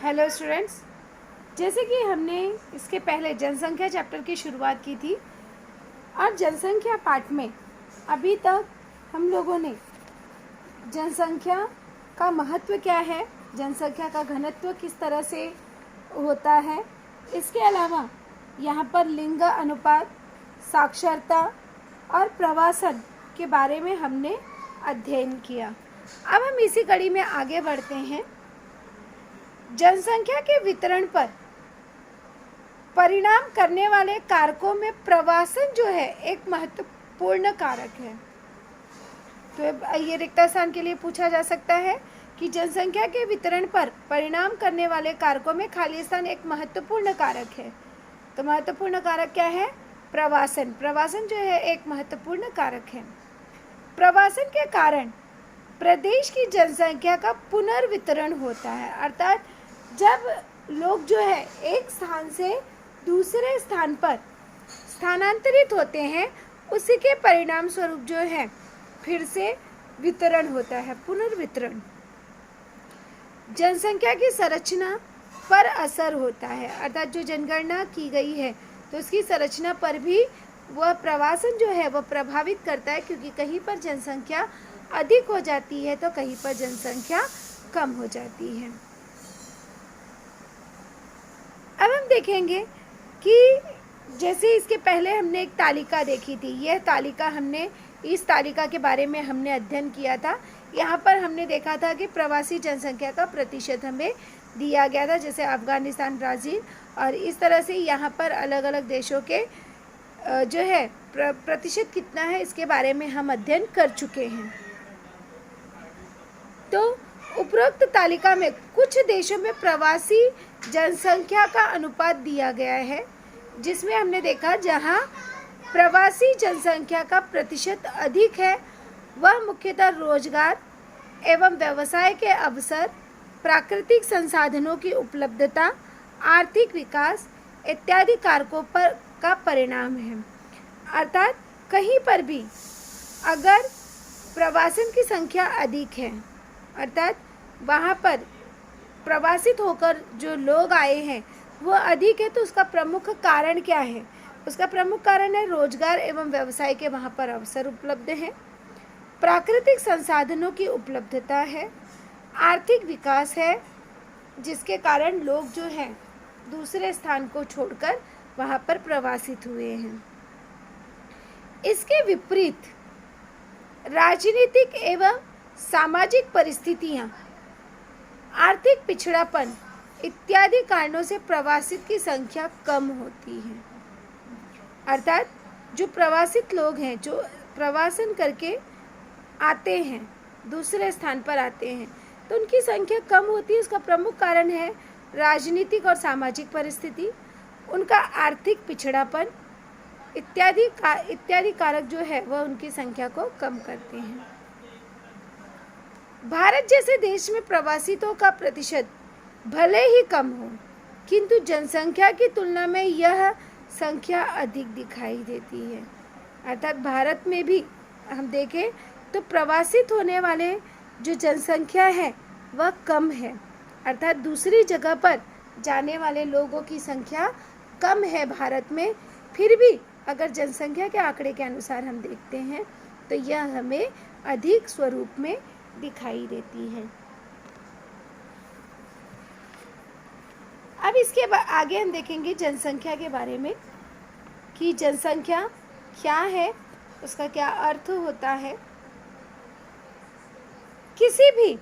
Hello students, जैसे कि हमने इसके पहले जनसंख्या चैप्टर की शुरुआत की थी और जनसंख्या पाठ में अभी तक हम लोगों ने जनसंख्या का महत्व क्या है, जनसंख्या का घनत्व किस तरह से होता है, इसके अलावा यहाँ पर लिंग अनुपात, साक्षरता और प्रवासन के बारे में हमने अध्ययन किया। अब हम इसी कड़ी में आगे बढ़ते हैं। जनसंख्या के वितरण पर परिणाम करने वाले कारकों में प्रवासन जो है एक महत्वपूर्ण कारक है। तो ये रिक्त स्थान के लिए पूछा जा सकता है कि जनसंख्या के वितरण पर परिणाम करने वाले कारकों में खाली स्थान एक महत्वपूर्ण कारक है। तो महत्वपूर्ण कारक क्या है? प्रवासन। प्रवासन जो है एक महत्वपूर्ण कारक है। प्रवासन के कारण प्रदेश की जनसंख्या का पुनर्वितरण होता है, अर्थात जब लोग जो है एक स्थान से दूसरे स्थान पर स्थानांतरित होते हैं, उसी के परिणाम स्वरूप जो है फिर से वितरण होता है, पुनर्वितरण। जनसंख्या की संरचना पर असर होता है, अर्थात जो जनगणना की गई है तो उसकी संरचना पर भी वह प्रवासन जो है वह प्रभावित करता है, क्योंकि कहीं पर जनसंख्या अधिक हो जाती है तो कहीं पर जनसंख्या कम हो जाती है। अब हम देखेंगे कि जैसे इसके पहले हमने एक तालिका देखी थी, यह तालिका हमने इस तालिका के बारे में हमने अध्ययन किया था। यहाँ पर हमने देखा था कि प्रवासी जनसंख्या का प्रतिशत हमें दिया गया था, जैसे अफगानिस्तान, ब्राज़ील, और इस तरह से यहाँ पर अलग अलग देशों के जो है प्रतिशत कितना है इसके बारे में हम अध्ययन कर चुके हैं। तो उपरोक्त तालिका में कुछ देशों में प्रवासी जनसंख्या का अनुपात दिया गया है, जिसमें हमने देखा जहां प्रवासी जनसंख्या का प्रतिशत अधिक है वह मुख्यतः रोजगार एवं व्यवसाय के अवसर, प्राकृतिक संसाधनों की उपलब्धता, आर्थिक विकास इत्यादि कारकों पर का परिणाम है। अर्थात कहीं पर भी अगर प्रवासन की संख्या अधिक है, अर्थात वहाँ पर प्रवासित होकर जो लोग आए हैं वो अधिक है, तो उसका प्रमुख कारण क्या है? उसका प्रमुख कारण है रोजगार एवं व्यवसाय के वहाँ पर अवसर उपलब्ध हैं, प्राकृतिक संसाधनों की उपलब्धता है, आर्थिक विकास है, जिसके कारण लोग जो हैं दूसरे स्थान को छोड़कर वहाँ पर प्रवासित हुए हैं। इसके विपरीत राजनीतिक एवं सामाजिक परिस्थितियाँ, आर्थिक पिछड़ापन इत्यादि कारणों से प्रवासित की संख्या कम होती है। अर्थात जो प्रवासित लोग हैं, जो प्रवासन करके आते हैं, दूसरे स्थान पर आते हैं, तो उनकी संख्या कम होती है। उसका प्रमुख कारण है राजनीतिक और सामाजिक परिस्थिति, उनका आर्थिक पिछड़ापन इत्यादि कारक जो है वह उनकी संख्या को कम करते हैं। भारत जैसे देश में प्रवासितों का प्रतिशत भले ही कम हो, किंतु जनसंख्या की तुलना में यह संख्या अधिक दिखाई देती है। अर्थात भारत में भी हम देखें तो प्रवासित होने वाले जो जनसंख्या है वह कम है, अर्थात दूसरी जगह पर जाने वाले लोगों की संख्या कम है भारत में। फिर भी अगर जनसंख्या के आंकड़े के अनुसार हम देखते हैं तो यह हमें अधिक स्वरूप में दिखाई देती है। अब इसके आगे हम देखेंगे जनसंख्या के बारे में कि जनसंख्या क्या है, उसका क्या अर्थ होता है। किसी भी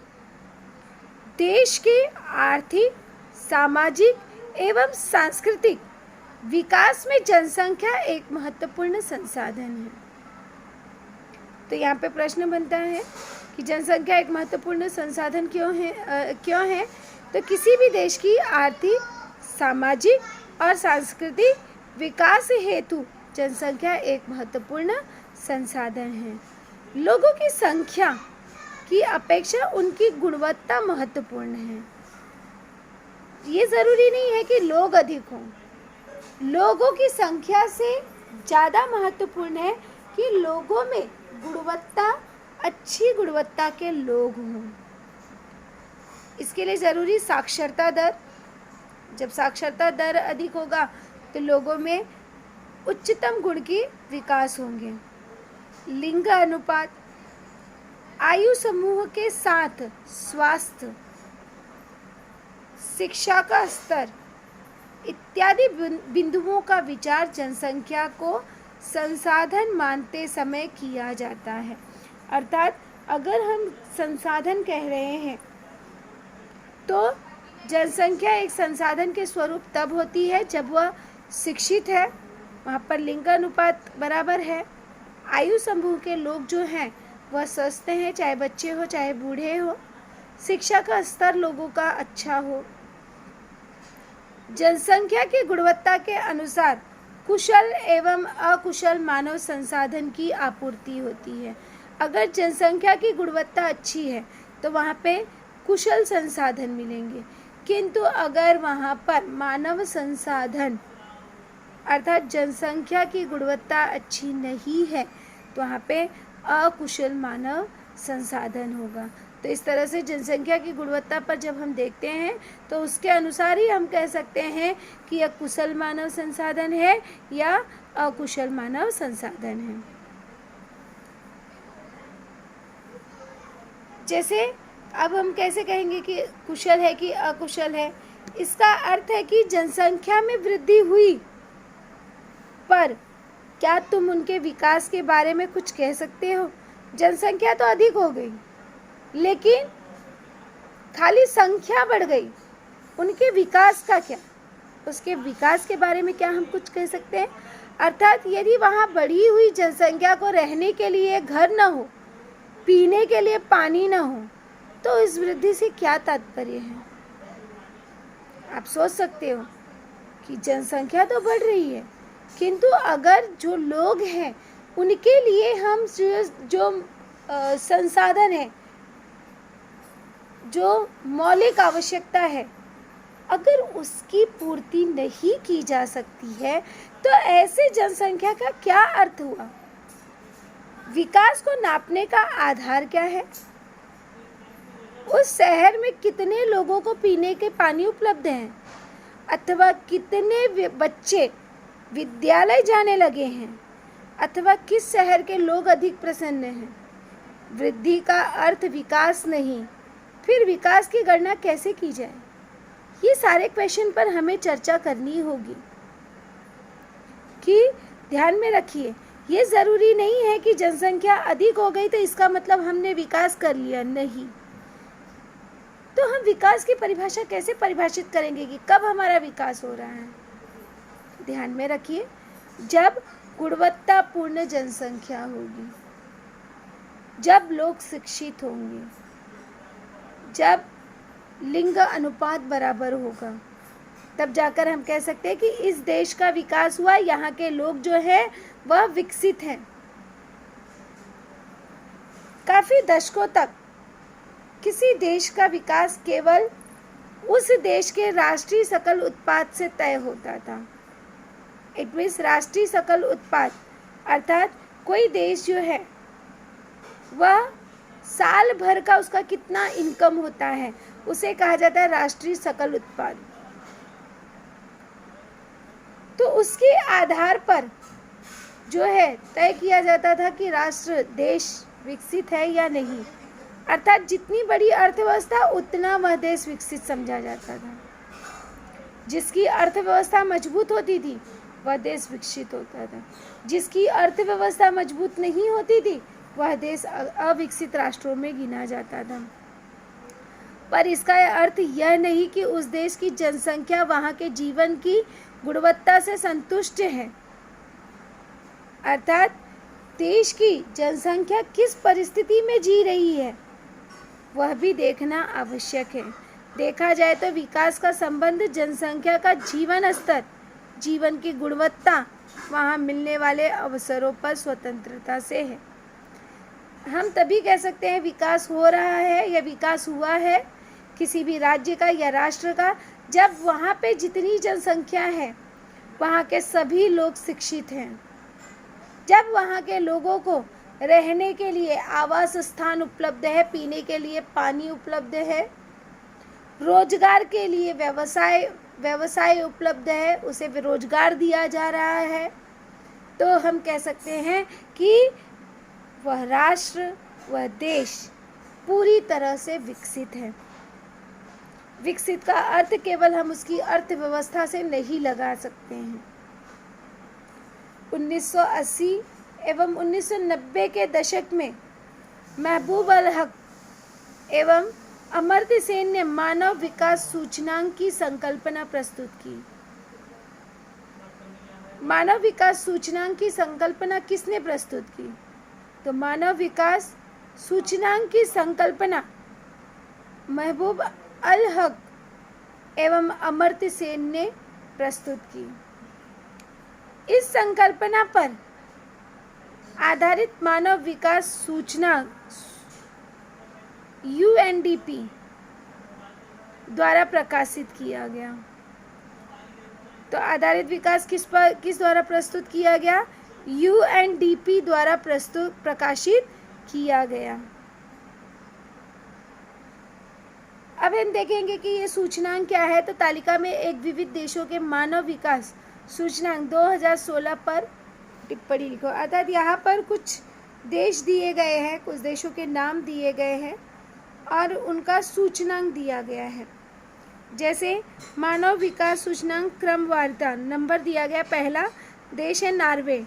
देश के आर्थिक, सामाजिक एवं सांस्कृतिक विकास में जनसंख्या एक महत्वपूर्ण संसाधन है। तो यहाँ पे प्रश्न बनता है कि जनसंख्या एक महत्वपूर्ण संसाधन क्यों है? तो किसी भी देश की आर्थिक, सामाजिक और सांस्कृतिक विकास हेतु जनसंख्या एक महत्वपूर्ण संसाधन है। लोगों की संख्या की अपेक्षा उनकी गुणवत्ता महत्वपूर्ण है। ये ज़रूरी नहीं है कि लोग अधिक हों, लोगों की संख्या से ज़्यादा महत्वपूर्ण है कि लोगों में गुणवत्ता, अच्छी गुणवत्ता के लोग हों। इसके लिए ज़रूरी साक्षरता दर, जब साक्षरता दर अधिक होगा तो लोगों में उच्चतम गुण की विकास होंगे। लिंग अनुपात, आयु समूह के साथ स्वास्थ्य, शिक्षा का स्तर इत्यादि बिंदुओं का विचार जनसंख्या को संसाधन मानते समय किया जाता है। अर्थात अगर हम संसाधन कह रहे हैं तो जनसंख्या एक संसाधन के स्वरूप तब होती है जब वह शिक्षित है, वहाँ पर लिंग अनुपात बराबर है, आयु समूह के लोग जो हैं वह स्वस्थ हैं, चाहे बच्चे हो चाहे बूढ़े हो, शिक्षा का स्तर लोगों का अच्छा हो, जनसंख्या की गुणवत्ता के अनुसार कुशल एवं अकुशल मानव संसाधन की आपूर्ति होती है। अगर जनसंख्या की गुणवत्ता अच्छी है तो वहाँ पे कुशल संसाधन मिलेंगे, किंतु अगर वहाँ पर मानव संसाधन अर्थात जनसंख्या की गुणवत्ता अच्छी नहीं है तो वहाँ पे अकुशल मानव संसाधन होगा। तो इस तरह से जनसंख्या की गुणवत्ता पर जब हम देखते हैं तो उसके अनुसार ही हम कह सकते हैं कि यह कुशल मानव संसाधन है या अकुशल मानव संसाधन है। जैसे अब हम कैसे कहेंगे कि कुशल है कि अकुशल है? इसका अर्थ है कि जनसंख्या में वृद्धि हुई, पर क्या तुम उनके विकास के बारे में कुछ कह सकते हो? जनसंख्या तो अधिक हो गई, लेकिन खाली संख्या बढ़ गई, उनके विकास का क्या? उसके विकास के बारे में क्या हम कुछ कह सकते हैं? अर्थात यदि वहाँ बढ़ी हुई जनसंख्या को रहने के लिए घर न हो, पीने के लिए पानी न हो, तो इस वृद्धि से क्या तात्पर्य है? आप सोच सकते हो कि जनसंख्या तो बढ़ रही है, किंतु अगर जो लोग हैं उनके लिए हम जो संसाधन है, जो मौलिक आवश्यकता है, अगर उसकी पूर्ति नहीं की जा सकती है तो ऐसे जनसंख्या का क्या अर्थ हुआ? विकास को नापने का आधार क्या है? उस शहर में कितने लोगों को पीने के पानी उपलब्ध हैं, अथवा कितने बच्चे विद्यालय जाने लगे हैं, अथवा किस शहर के लोग अधिक प्रसन्न हैं? वृद्धि का अर्थ विकास नहीं, फिर विकास की गणना कैसे की जाए? ये सारे क्वेश्चन पर हमें चर्चा करनी होगी। कि ध्यान में रखिए, ये ज़रूरी नहीं है कि जनसंख्या अधिक हो गई तो इसका मतलब हमने विकास कर लिया, नहीं। तो हम विकास की परिभाषा कैसे परिभाषित करेंगे कि कब हमारा विकास हो रहा है? ध्यान में रखिए, जब गुणवत्तापूर्ण जनसंख्या होगी, जब लोग शिक्षित होंगे, जब लिंग अनुपात बराबर होगा, तब जाकर हम कह सकते हैं कि इस देश का विकास हुआ, यहाँ के लोग जो हैं वह विकसित हैं। काफी दशकों तक किसी देश का विकास केवल उस देश के राष्ट्रीय सकल उत्पाद से तय होता था। इट मीन्स राष्ट्रीय सकल उत्पाद अर्थात कोई देश जो है वह साल भर का उसका कितना इनकम होता है उसे कहा जाता है राष्ट्रीय सकल उत्पाद। तो उसके आधार पर जो है तय किया जाता था कि राष्ट्र देश विकसित है या नहीं, अर्थात जितनी बड़ी अर्थव्यवस्था उतना वह देश विकसित समझा जाता था। जिसकी अर्थव्यवस्था मजबूत होती थी वह देश विकसित होता था, जिसकी अर्थव्यवस्था मजबूत नहीं होती थी वह देश अविकसित राष्ट्रों में गिना जाता था। पर इसका अर्थ यह नहीं कि उस देश की जनसंख्या वहाँ के जीवन की गुणवत्ता से संतुष्ट है, अर्थात देश की जनसंख्या किस परिस्थिति में जी रही है वह भी देखना आवश्यक है। देखा जाए तो विकास का संबंध जनसंख्या का जीवन स्तर, जीवन की गुणवत्ता, वहाँ मिलने वाले अवसरों पर स्वतंत्रता से है। हम तभी कह सकते हैं विकास हो रहा है या विकास हुआ है किसी भी राज्य का या राष्ट्र का, जब वहाँ पे जितनी जनसंख्या है वहाँ के सभी लोग शिक्षित हैं, जब वहाँ के लोगों को रहने के लिए आवास स्थान उपलब्ध है, पीने के लिए पानी उपलब्ध है, रोजगार के लिए व्यवसाय व्यवसाय उपलब्ध है, उसे रोजगार दिया जा रहा है, तो हम कह सकते हैं कि वह राष्ट्र, वह देश पूरी तरह से विकसित है। विकसित का अर्थ केवल हम उसकी अर्थव्यवस्था से नहीं लगा सकते हैं। 1980 एवं 1990 के दशक में महबूब अल हक एवं अमर्त्य सेन ने मानव विकास सूचकांक की संकल्पना प्रस्तुत की। मानव विकास सूचकांक की संकल्पना किसने प्रस्तुत की? तो मानव विकास सूचकांक की संकल्पना महबूब अल हक एवं अमर्त्य सेन ने प्रस्तुत की। इस संकल्पना पर आधारित मानव विकास सूचकांक UNDP द्वारा प्रकाशित किया गया। तो आधारित विकास किस द्वारा प्रस्तुत किया गया? UNDP द्वारा प्रकाशित किया गया। अब हम देखेंगे कि ये सूचकांक क्या है। तो तालिका में एक विविध देशों के मानव विकास सूचकांक 2016 पर टिप्पणी लिखो। अर्थात यहाँ पर कुछ देश दिए गए हैं, कुछ देशों के नाम दिए गए हैं और उनका सूचकांक दिया गया है। जैसे मानव विकास सूचकांक क्रमवारिता नंबर दिया गया, पहला देश है नॉर्वे,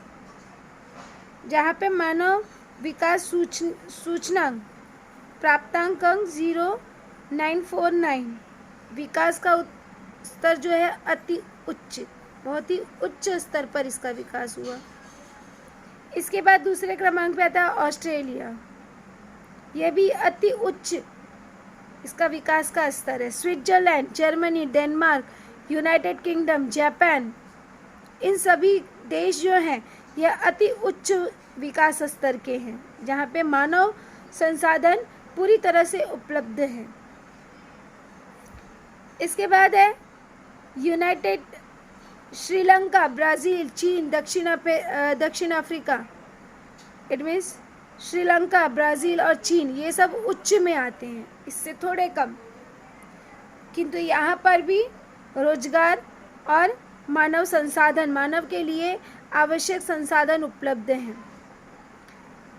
जहाँ पे मानव विकास सूचकांक प्राप्तांक अंक 0949, विकास का स्तर जो है अति उच्च, बहुत ही उच्च स्तर पर इसका विकास हुआ। इसके बाद दूसरे क्रमांक पे आता है ऑस्ट्रेलिया, यह भी अति उच्च इसका विकास का स्तर है। Switzerland, Germany, Denmark, United Kingdom, Japan, इन सभी देश जो हैं यह अति उच्च विकास स्तर के हैं, जहाँ पे मानव संसाधन पूरी तरह से उपलब्ध है। इसके बाद है यूनाइटेड, श्रीलंका, ब्राज़ील, चीन, दक्षिण Africa. It means Sri Lanka, Brazil और चीन ये सब उच्च में आते हैं, इससे थोड़े कम, किंतु यहाँ पर भी रोजगार और मानव संसाधन, मानव के लिए आवश्यक संसाधन उपलब्ध हैं।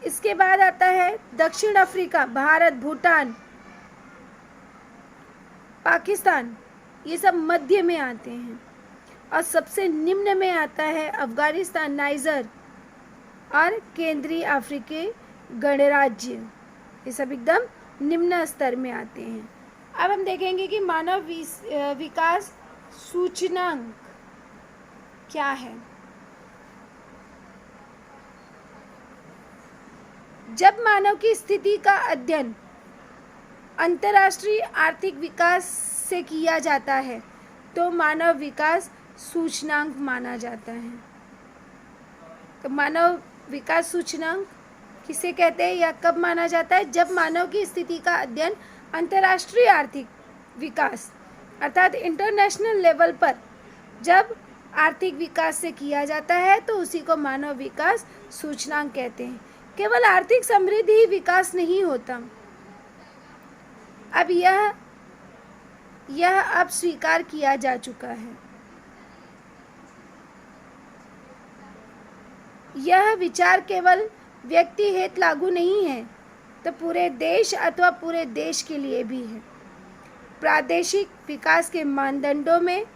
इसके बाद आता है दक्षिण अफ्रीका, भारत, भूटान, पाकिस्तान, ये सब मध्य में आते हैं। और सबसे निम्न में आता है अफगानिस्तान, नाइजर और केंद्रीय अफ्रीकी गणराज्य, ये सब एकदम निम्न स्तर में आते हैं। अब हम देखेंगे कि मानव विकास सूचकांक क्या है। जब मानव की स्थिति का अध्ययन अंतर्राष्ट्रीय आर्थिक विकास से किया जाता है तो मानव विकास सूचकांक माना जाता है। तो मानव विकास सूचकांक किसे कहते हैं या कब माना जाता है? जब मानव की स्थिति का अध्ययन अंतर्राष्ट्रीय आर्थिक विकास अर्थात इंटरनेशनल लेवल पर जब आर्थिक विकास से किया जाता है तो उसी को मानव विकास सूचकांक कहते हैं। केवल आर्थिक समृद्धि ही विकास नहीं होता। अब यह अब स्वीकार किया जा चुका है। यह विचार केवल व्यक्ति हेतु लागू नहीं है, तो पूरे देश अथवा पूरे देश के लिए भी है। प्रादेशिक विकास के मानदंडों में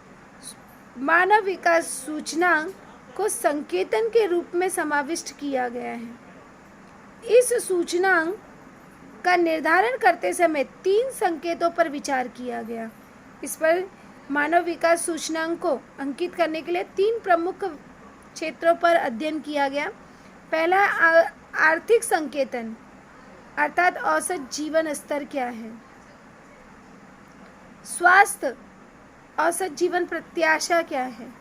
मानव विकास सूचकांक को संकेतन के रूप में समाविष्ट किया गया है। इस सूचकांक का निर्धारण करते समय 3 संकेतों पर विचार किया गया। इस पर मानव विकास सूचकांक को अंकित करने के लिए 3 प्रमुख क्षेत्रों पर अध्ययन किया गया। पहला आर्थिक संकेतन अर्थात औसत जीवन स्तर क्या है। स्वास्थ्य, औसत जीवन प्रत्याशा क्या है।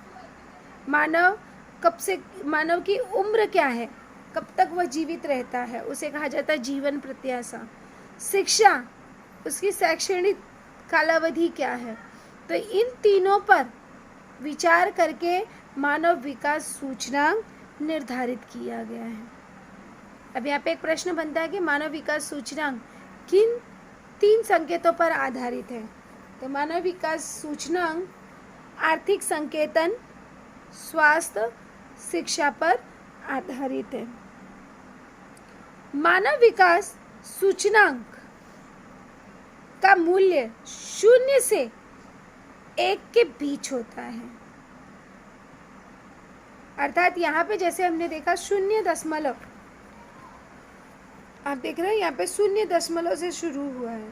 मानव की उम्र क्या है, कब तक वह जीवित रहता है, उसे कहा जाता है जीवन प्रत्याशा। शिक्षा, उसकी शैक्षणिक कालावधि क्या है। तो इन तीनों पर विचार करके मानव विकास सूचकांक निर्धारित किया गया है। अब यहाँ पे एक प्रश्न बनता है कि मानव विकास सूचकांक किन 3 संकेतों पर आधारित है। तो मानव विकास सूचकांक आर्थिक संकेतन, स्वास्थ्य, शिक्षा पर आधारित है। मानव विकास सूचकांक का मूल्य 0 से 1 के बीच होता है। अर्थात यहाँ पे जैसे हमने देखा 0 आप देख रहे हैं यहाँ पे 0 से शुरू हुआ है,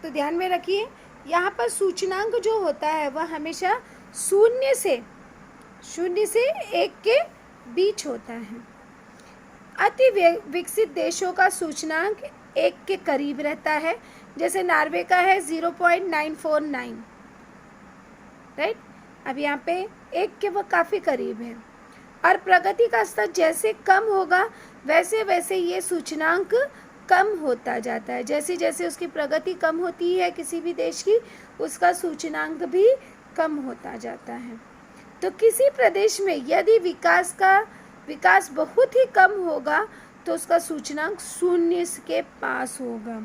तो ध्यान में रखिए यहाँ पर सूचकांक जो होता है वह हमेशा 0 से 1 के बीच होता है। अति विकसित देशों का सूचकांक 1 के करीब रहता है, जैसे नॉर्वे का है 0.949, राइट। अब यहाँ पे 1 के वो काफ़ी करीब है। और प्रगति का स्तर जैसे कम होगा वैसे वैसे ये सूचकांक कम होता जाता है। जैसे जैसे उसकी प्रगति कम होती है किसी भी देश की, उसका सूचकांक भी कम होता जाता है। तो किसी प्रदेश में यदि विकास बहुत ही कम होगा तो उसका सूचकांक 0 के पास होगा।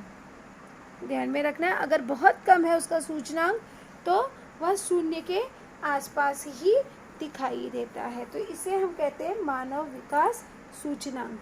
ध्यान में रखना है, अगर बहुत कम है उसका सूचकांक तो वह 0 के आसपास ही दिखाई देता है। तो इसे हम कहते हैं मानव विकास सूचकांक।